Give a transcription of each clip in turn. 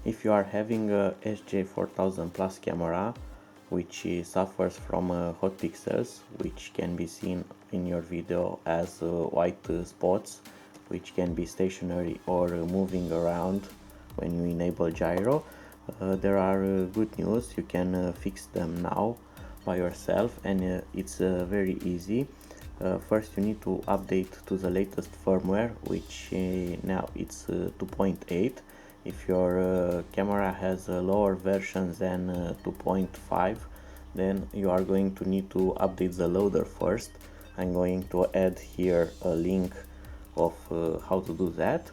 If you are having a SJ4000 Plus camera which suffers from hot pixels, which can be seen in your video as white spots, which can be stationary or moving around when you enable gyro, there are good news. You can fix them now by yourself, and it's very easy. First you need to update to the latest firmware, which now it's 2.8. If your camera has a lower version than 2.5, then you are going to need to update the loader first. I'm going to add here a link of how to do that.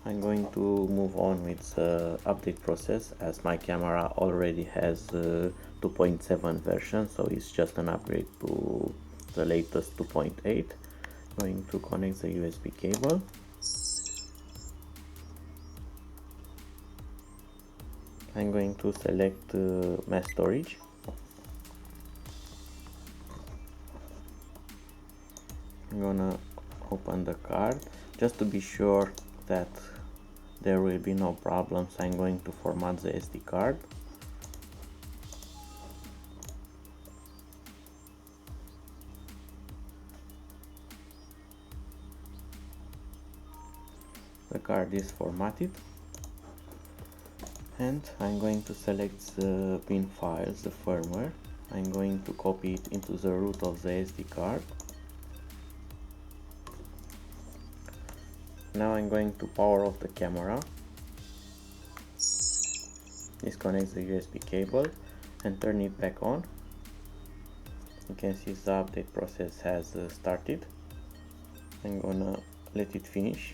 I'm going to move on with the update process, as my camera already has 2.7 version, so it's just an upgrade to the latest 2.8. Going to connect the USB cable. I'm going to select mass storage. I'm gonna open the card just to be sure that there will be no problems. I'm going to format the SD card. The card is formatted, and I'm going to select the bin files, the firmware. I'm going to copy it into the root of the SD card. Now I'm going to power off the camera, disconnect the USB cable and turn it back on. You can see the update process has started. I'm gonna let it finish.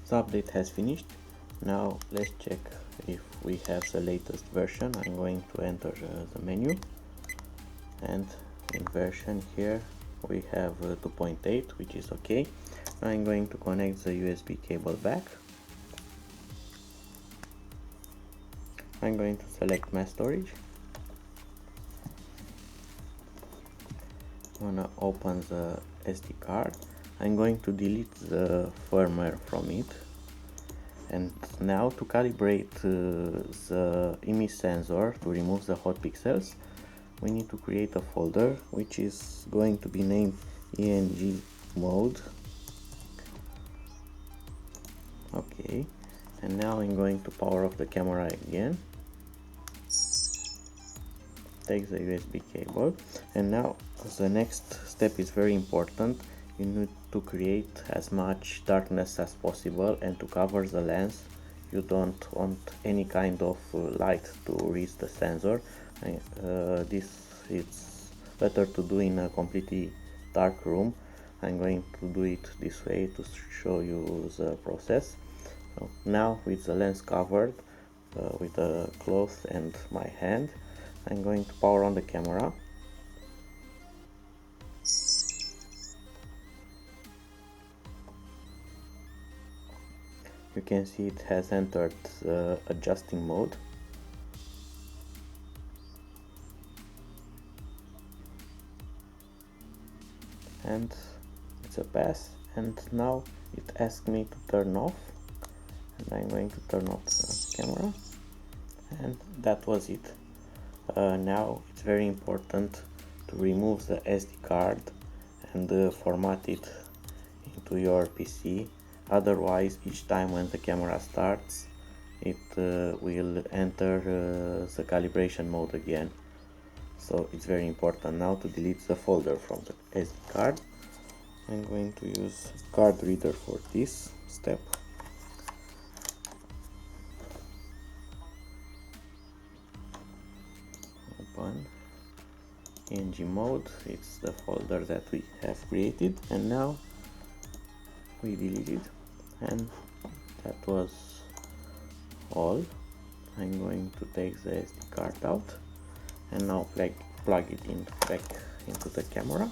The update has finished. Now let's check if we have the latest version. I'm going to enter the menu, and in version here we have 2.8, which is okay. Now I'm going to connect the USB cable back. I'm going to select mass storage. I'm gonna open the SD card. I'm going to delete the firmware from it. And now to calibrate the image sensor to remove the hot pixels, we need to create a folder which is going to be named ENG mode. Okay, and now I'm going to power off the camera again. Take the USB cable, and now the next step is very important. You need to create as much darkness as possible, and to cover the lens. You don't want any kind of light to reach the sensor. This is better to do in a completely dark room. I'm going to do it this way to show you the process. So now with the lens covered with a cloth and my hand, I'm going to power on the camera. You can see it has entered adjusting mode. And it's a pass, and now it asks me to turn off, and I'm going to turn off the camera, and that was it. Now it's very important to remove the SD card and format it into your PC. Otherwise, each time when the camera starts, it will enter the calibration mode again. So it's very important now to delete the folder from the SD card. I'm going to use card reader for this step. Open ENG mode, it's the folder that we have created, and now we deleted, and that was all. I'm going to take the SD card out and now plug it in back into the camera.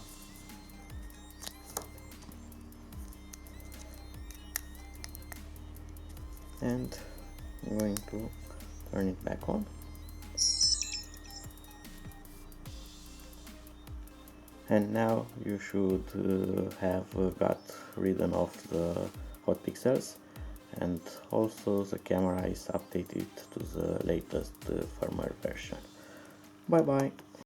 And I'm going to turn it back on. And now you should have got rid of the hot pixels, and also the camera is updated to the latest firmware version. Bye bye.